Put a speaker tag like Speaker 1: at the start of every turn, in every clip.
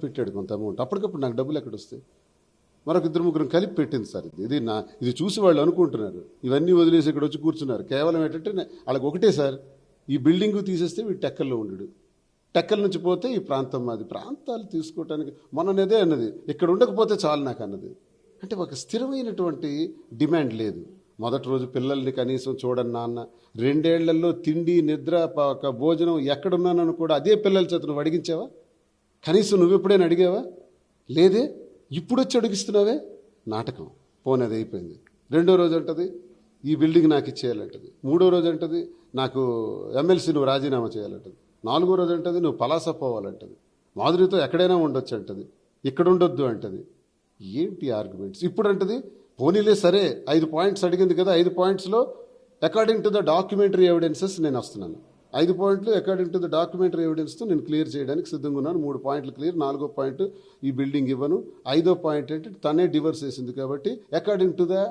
Speaker 1: పెట్టాడు కొంత అమౌంట్. అప్పటికప్పుడు నాకు డబ్బులు ఎక్కడ వస్తాయి? మరొక ఇద్దరు ముగ్గురు కలిపి పెట్టింది సార్. ఇది చూసి వాళ్ళు అనుకుంటున్నారు ఇవన్నీ వదిలేసి ఇక్కడ వచ్చి కూర్చున్నారు. కేవలం ఏంటంటే వాళ్ళకి ఒకటే సార్, ఈ బిల్డింగ్ తీసేస్తే వీడు టెక్కల్లో ఉండడు, టెక్కల నుంచి పోతే ఈ ప్రాంతం మాది. ప్రాంతాలు తీసుకోవటానికి మొన్ననేదే అన్నది, ఇక్కడ ఉండకపోతే చాలు నాకు అన్నది. అంటే ఒక స్థిరమైనటువంటి డిమాండ్ లేదు. మొదటి రోజు పిల్లల్ని కనీసం చూడండి నాన్న, 2 ఏళ్లలో తిండి నిద్ర భోజనం ఎక్కడున్నానని కూడా అదే పిల్లల చేత నువ్వు అడిగించావా? కనీసం నువ్వు ఎప్పుడైనా అడిగావా? లేదే. ఇప్పుడు వచ్చి అడిగిస్తున్నావే. నాటకం. పోనేది అయిపోయింది. 2వ రోజు అంటది ఈ బిల్డింగ్ నాకు ఇచ్చేయాలంటది. 3వ రోజు అంటది నాకు ఎమ్మెల్సీ నువ్వు రాజీనామా చేయాలంటది. 4వ రోజు అంటది నువ్వు పలాస పోవాలంటది. మాధురితో ఎక్కడైనా ఉండొచ్చు అంటది, ఇక్కడ ఉండొద్దు అంటది. ఏంటి ఆర్గ్యుమెంట్స్? ఇప్పుడు అంటది పోనీలే సరే 5 పాయింట్స్ అడిగింది కదా, 5 పాయింట్స్లో according to the documentary evidences నేను వస్తున్నాను. 5 పాయింట్లు అకార్డింగ్ టు ద డాక్యుమెంటరీ ఎవిడెన్స్తో నేను క్లియర్ చేయడానికి సిద్ధంగా ఉన్నాను. 3 పాయింట్లు క్లియర్, 4వ పాయింట్ ఈ బిల్డింగ్ ఇవ్వను, 5వ పాయింట్ అంటే తనే డివర్స్ వేసింది కాబట్టి అకార్డింగ్ టు ద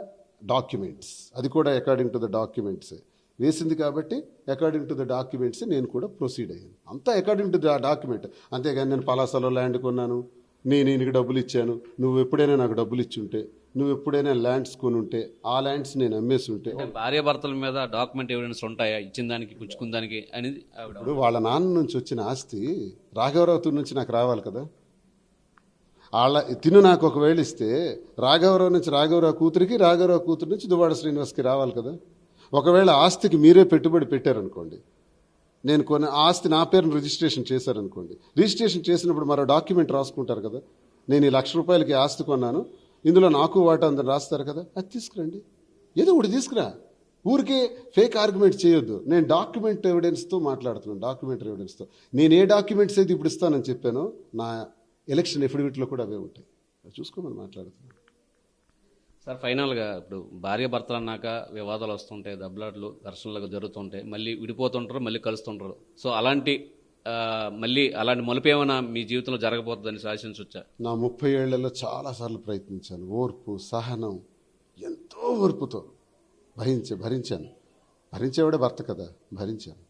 Speaker 1: డాక్యుమెంట్స్, అది కూడా అకార్డింగ్ టు ద డాక్యుమెంట్స్ వేసింది కాబట్టి అకార్డింగ్ టు ద డాక్యుమెంట్స్ నేను కూడా ప్రొసీడ్ అయ్యాను. అంతా అకార్డింగ్ టు ద డాక్యుమెంట్. అంతేగాని నేను పలాసలో ల్యాండ్ కొన్నాను, నేను ఈయనకి డబ్బులు ఇచ్చాను, నువ్వు ఎప్పుడైనా నాకు డబ్బులు ఇచ్చి ఉంటే, నువ్వు ఎప్పుడైనా ల్యాండ్స్ కొని ఉంటే, ఆ ల్యాండ్స్ నేను అమ్మేసి ఉంటే.
Speaker 2: భార్యాభర్తల మీద డాక్యుమెంట్ ఎవిడెన్స్ ఉంటాయా ఇచ్చిన దానికి పుచ్చుకున్న దానికి అనేది?
Speaker 1: ఇప్పుడు వాళ్ళ నాన్న నుంచి వచ్చిన ఆస్తి రాఘవరావు నుంచి నాకు రావాలి కదా. తిను నాకు ఒకవేళ ఇస్తే రాఘవరావు నుంచి రాఘవరావు కూతురికి, రాఘవరావు కూతురు నుంచి దువ్వాడ శ్రీనివాస్కి రావాలి కదా. ఒకవేళ ఆస్తికి మీరే పెట్టుబడి పెట్టారనుకోండి, నేను కొన్ని ఆస్తి నా పేరును రిజిస్ట్రేషన్ చేశారనుకోండి, రిజిస్ట్రేషన్ చేసినప్పుడు మరో డాక్యుమెంట్ రాసుకుంటారు కదా, నేను ఈ ₹1,00,000కి ఆస్తి కొన్నాను, ఇందులో నాకు వాటా అందరు రాస్తారు కదా. అది తీసుకురండి, ఏదో ఒకటి తీసుకురా. ఊరికే ఫేక్ ఆర్గ్యుమెంట్ చేయొద్దు. నేను డాక్యుమెంట్ ఎవిడెన్స్తో మాట్లాడుతున్నాను, డాక్యుమెంటరీ ఎవిడెన్స్తో. నేను ఏ డాక్యుమెంట్స్ అయితే ఇప్పుడు ఇస్తానని చెప్పానో నా ఎలక్షన్ ఎఫిడవిట్లో కూడా అవే ఉంటాయి. చూసుకోమని మాట్లాడుతున్నాను
Speaker 2: సార్. ఫైనల్గా ఇప్పుడు భార్యాభర్తలు అన్నాక వివాదాలు వస్తుంటాయి, దెబ్బలాట్లు ఘర్షణలు జరుగుతుంటాయి, మళ్ళీ విడిపోతుంటారు, మళ్ళీ కలుస్తుంటారు. సో మళ్ళీ అలాంటి మలుపు ఏమైనా మీ జీవితంలో జరగబోతుందని శాసించవచ్చా?
Speaker 1: నా 30 ఏళ్లలో చాలాసార్లు ప్రయత్నించాను. ఓర్పు, సహనం, ఎంతో ఓర్పుతో భరించాను. భరించేవాడే భర్త కదా, భరించాను.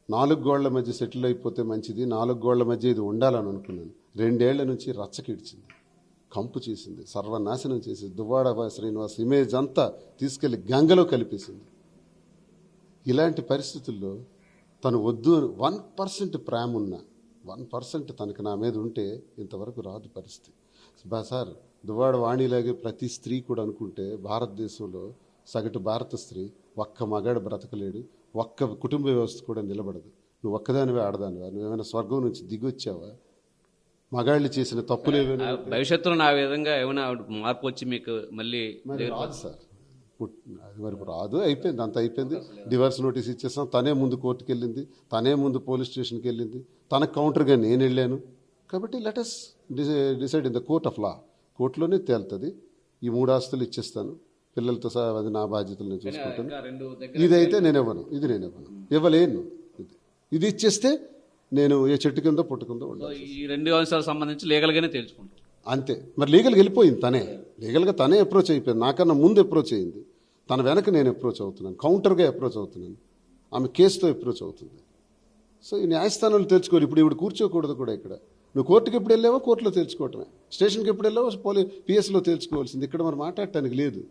Speaker 1: 4 గోళ్ల మధ్య సెటిల్ అయిపోతే మంచిది, 4 గోళ్ల మధ్య ఇది ఉండాలని అనుకున్నాను. 2 ఏళ్ల నుంచి రచ్చకిడిచింది, కంపు చేసింది, సర్వనాశనం చేసింది. దువ్వాడ శ్రీనివాస్ ఇమేజ్ అంతా తీసుకెళ్లి గంగలో కలిపేసింది. ఇలాంటి పరిస్థితుల్లో తను వద్దు 1% ప్రేమ ఉన్నా, 1% తనకు నా మీద ఉంటే ఇంతవరకు రాదు పరిస్థితి. సార్, దువ్వాడ వాణిలాగే ప్రతి స్త్రీ కూడా అనుకుంటే భారతదేశంలో సగటు భారత స్త్రీ ఒక్క మగాడు బ్రతకలేడు, ఒక్క కుటుంబ వ్యవస్థ కూడా నిలబడదు. నువ్వు ఒక్కదానివే ఆడదానివా? నువ్వేమైనా స్వర్గం నుంచి దిగొచ్చావా? మగాళ్ళు చేసిన తప్పులు ఏమైనా
Speaker 2: భవిష్యత్తులో నా విధంగా ఏమైనా మార్పు వచ్చి మీకు మళ్ళీ
Speaker 1: రాదు సార్. అది వరకు రాదు, అయిపోయింది, అంత అయిపోయింది. డివర్స్ నోటీస్ ఇచ్చేస్తాం. తనే ముందు కోర్టుకు వెళ్ళింది, తనే ముందు పోలీస్ స్టేషన్కి వెళ్ళింది, తనకు కౌంటర్గా నేను వెళ్ళాను. కాబట్టి let us decide in the court of law. కోర్టులోనే తేలుతుంది. ఈ 3 ఆస్తులు ఇచ్చేస్తాను, పిల్లలతో సహా అది నా బాధ్యతలు నేను చూసుకుంటాను. ఇదైతే నేను ఇవ్వను, ఇది నేను ఇవ్వలేను. ఇది ఇచ్చేస్తే నేను ఏ చెట్టు కిందో పుట్టుకుందో ఉండాలి.
Speaker 2: ఈ 2 అంశాలకు సంబంధించి లీగల్గానే తేల్చుకుంటాం
Speaker 1: అంతే. మరి లీగల్గా వెళ్ళిపోయింది, లీగల్గా తనే అప్రోచ్ అయిపోయింది. నాకన్నా ముందు అప్రోచ్ అయింది, తన వెనక నేను అప్రోచ్ అవుతున్నాను, కౌంటర్గా అప్రోచ్ అవుతున్నాను, ఆమె కేసుతో అప్రోచ్ అవుతుంది. సో ఈ న్యాయస్థానంలో తెలుసుకోవాలి. ఇప్పుడు కూర్చోకూడదు కూడా ఇక్కడ. నువ్వు కోర్టుకి ఎప్పుడు వెళ్ళావో కోర్టులో తెలుసుకోవటమే, స్టేషన్కి ఎప్పుడు వెళ్ళావో పిఎస్లో తెలుసుకోవాల్సింది. ఇక్కడ మరి మాట్లాడటానికి లేదు.